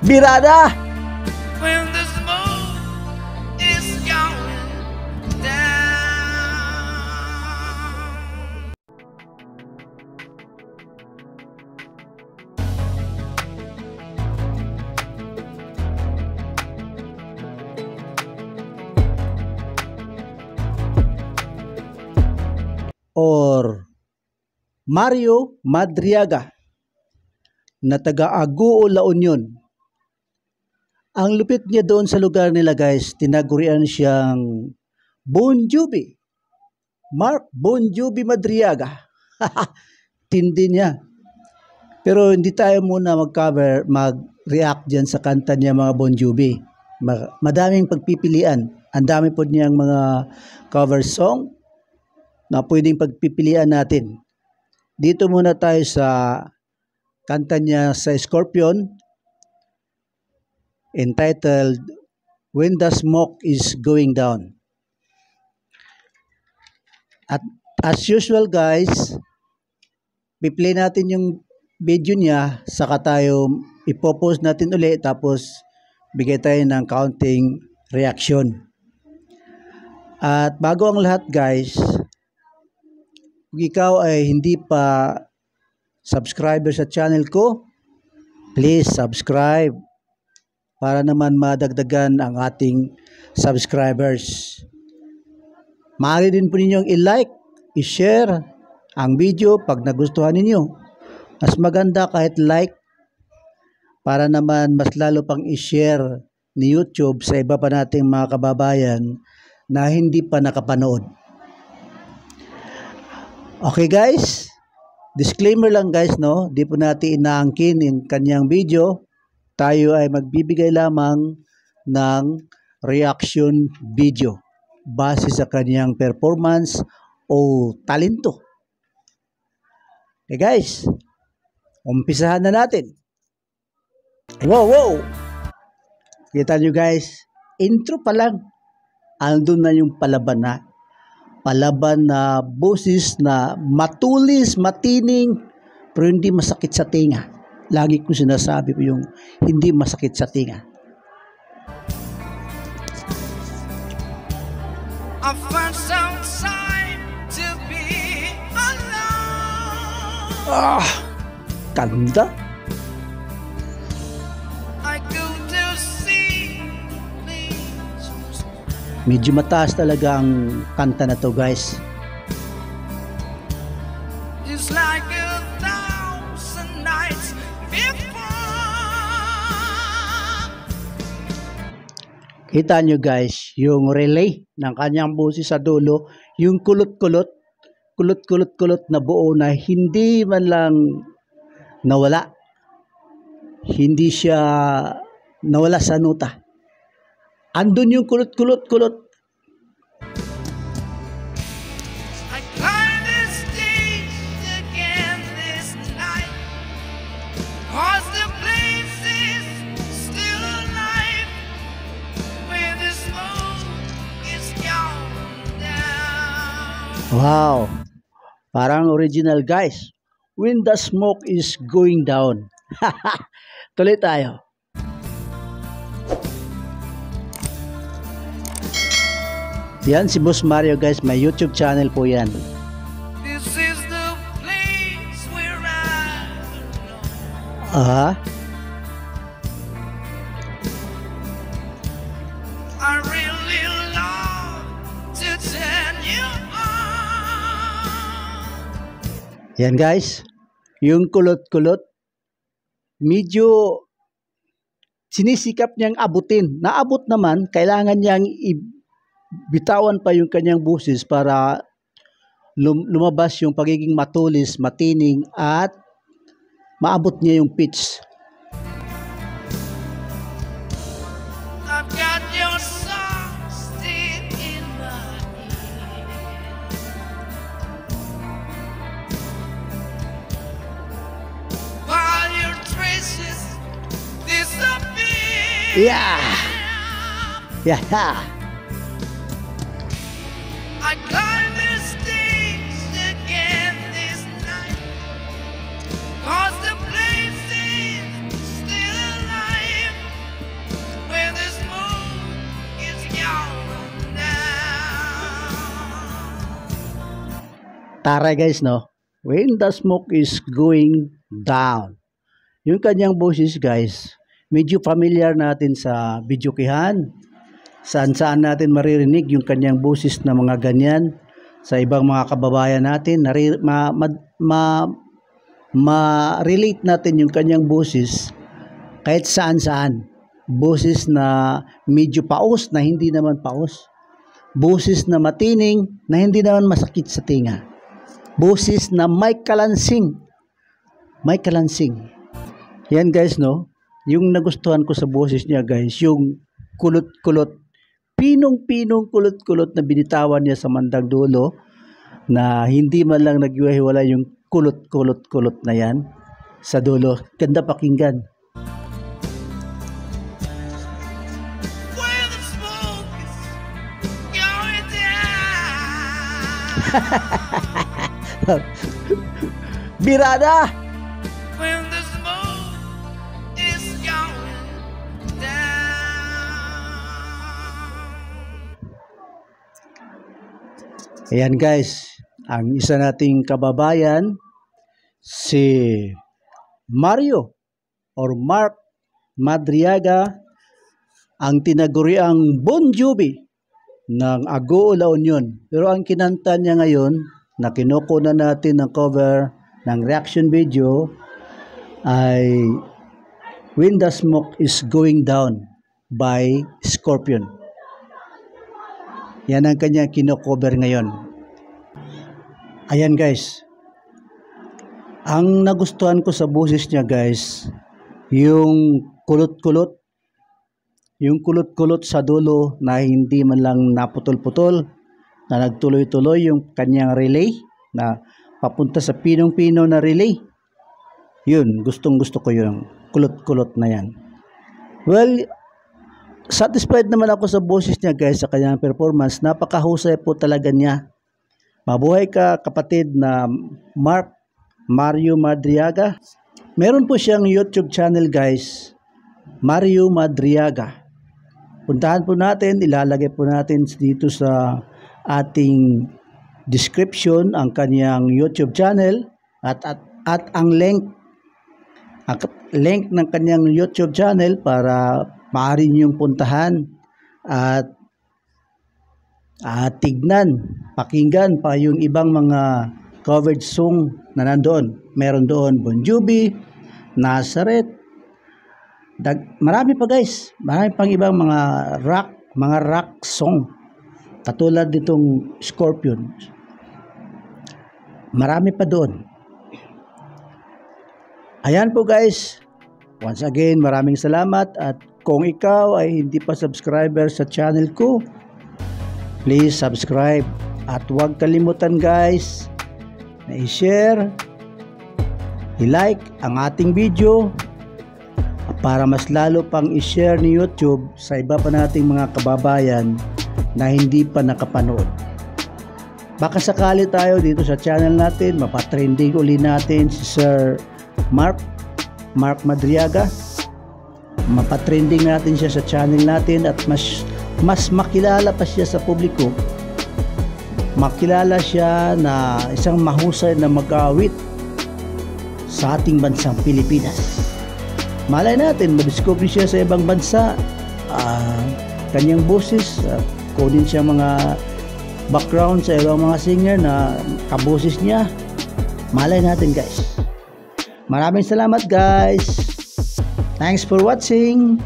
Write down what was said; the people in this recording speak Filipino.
Birada! When the smoke is going down. Or Mario Madriaga na taga Aguo, La Union. Ang lupit niya doon sa lugar nila guys, tinagurian siyang Bon Jovi. Mark Bon Jovi Madriaga. Tindi niya. Pero hindi tayo muna mag-react dyan sa kanta niya mga Bon Jovi. Madaming pagpipilian. Ang dami po niyang mga cover song na pwedeng pagpipilian natin. Dito muna tayo sa kanta niya sa Scorpion entitled When the Smoke is Going Down. At as usual guys, i-play natin yung video niya, saka tayo ipopost natin ulit, tapos bigay tayo ng counting reaction. At bago ang lahat guys, kung ikaw ay hindi pa subscriber sa channel ko, please subscribe para naman madagdagan ang ating subscribers. Maaari din po ninyong i-like, i-share ang video pag nagustuhan ninyo. Mas maganda kahit like para naman mas lalo pang i-share ni YouTube sa iba pa nating mga kababayan na hindi pa nakapanood. Okay guys, disclaimer lang guys, no, di po natin inaangkin yung kanyang video. Tayo ay magbibigay lamang ng reaction video base sa kanyang performance o talento. Okay guys, umpisahan na natin. Wow! Kita nyo guys, intro pa lang, andun na yung palaban na boses na matulis, matining, pero hindi masakit sa tinga. Lagi ko sinasabi po yung hindi masakit sa tinga. I found some time to be alone. Ganda. I go to see Medyo mataas talaga ang kanta na to guys. just like 1,000 nights before. Kita nyo guys, yung relay ng kanyang boses sa dulo, yung kulot-kulot na buo na hindi man lang nawala. Hindi siya nawala sa nota. Andun yung kulot. I climb the stage again this night, 'cause the place is still alive, where the smoke is gone down. Wow! Parang original guys. When the smoke is going down. Tuloy tayo. Yan si Boss Mario guys, may YouTube channel po yan. This is the place where I belong. I really love to turn you on. Yan guys, yung kulot-kulot, medyo sinisikap niyang abutin. Naabot naman, kailangan niyang bitawan pa yung kanyang busis para lumabas yung pagiging matulis, matining, at maabot niya yung pitch. I've got your song still in my ear, while your traces disappear. Yeah! I climb the stage again this night, 'cause the Taray guys, no? When the smoke is going down. Yung kanyang boses guys, medyo familiar natin sa videokihan. Saan-saan natin maririnig yung kanyang boses na mga ganyan sa ibang mga kababayan natin. Ma-relate natin yung kanyang boses kahit saan-saan. Boses na medyo paus na hindi naman paus. Boses na matining na hindi naman masakit sa tinga. Boses na may kalansing. May kalansing. Yan guys, no? Yung nagustuhan ko sa boses niya guys, yung kulot-kulot. Pinong-pinong kulot-kulot na binitawan niya sa mandang dulo na hindi man lang naghiwalay yung kulot-kulot-kulot na yan sa dulo. Ganda pakinggan. Birada! When the smoke is going down. Ayan guys, ang isa nating kababayan, si Mario or Mark Madriaga, ang tinaguriang Bon Jovi ng Agoo La Union. Pero ang kinanta niya ngayon, na kinukuna natin ng cover ng reaction video, ay When the Smoke is Going Down by Scorpion. Yan ang kanyang kinocover ngayon. Ayan guys. Ang nagustuhan ko sa boses niya guys, yung kulot-kulot. Yung kulot-kulot sa dulo na hindi man lang naputol-putol, na nagtuloy-tuloy yung kanyang relay na papunta sa pinong-pino na relay. Yun, gustong-gusto ko yung kulot-kulot na yan. Well, satisfied naman ako sa boses niya guys, sa kanyang performance. Napakahusay po talaga niya. Mabuhay ka kapatid na Mario Madriaga. Meron po siyang YouTube channel guys, Mario Madriaga. Puntahan po natin, ilalagay po natin dito sa ating description ang kanyang YouTube channel at ang link ng kanyang YouTube channel para maaari niyong puntahan at tignan, pakinggan pa yung ibang mga covered song na nandoon. Meron doon Bon Jovi, Nazareth, marami pa guys, marami pang ibang mga rock song katulad ditong Scorpion. Marami pa doon. Ayan po guys, once again maraming salamat, at kung ikaw ay hindi pa subscriber sa channel ko, please subscribe at huwag kalimutan guys na i-share, i-like ang ating video para mas lalo pang i-share ni YouTube sa iba pa nating mga kababayan na hindi pa nakapanood. Baka sakali tayo dito sa channel natin, mapatrending uli natin si Sir Mark Madriaga. Mapatrending natin siya sa channel natin at mas makilala pa siya sa publiko. Makilala siya na isang mahusay na mag-awit sa ating bansang Pilipinas. Malay natin, madiscover siya sa ibang bansa, kanyang boses, kunin siya mga background sa ibang mga singer na kaboses niya. Malay natin guys. Maraming salamat guys. Thanks for watching.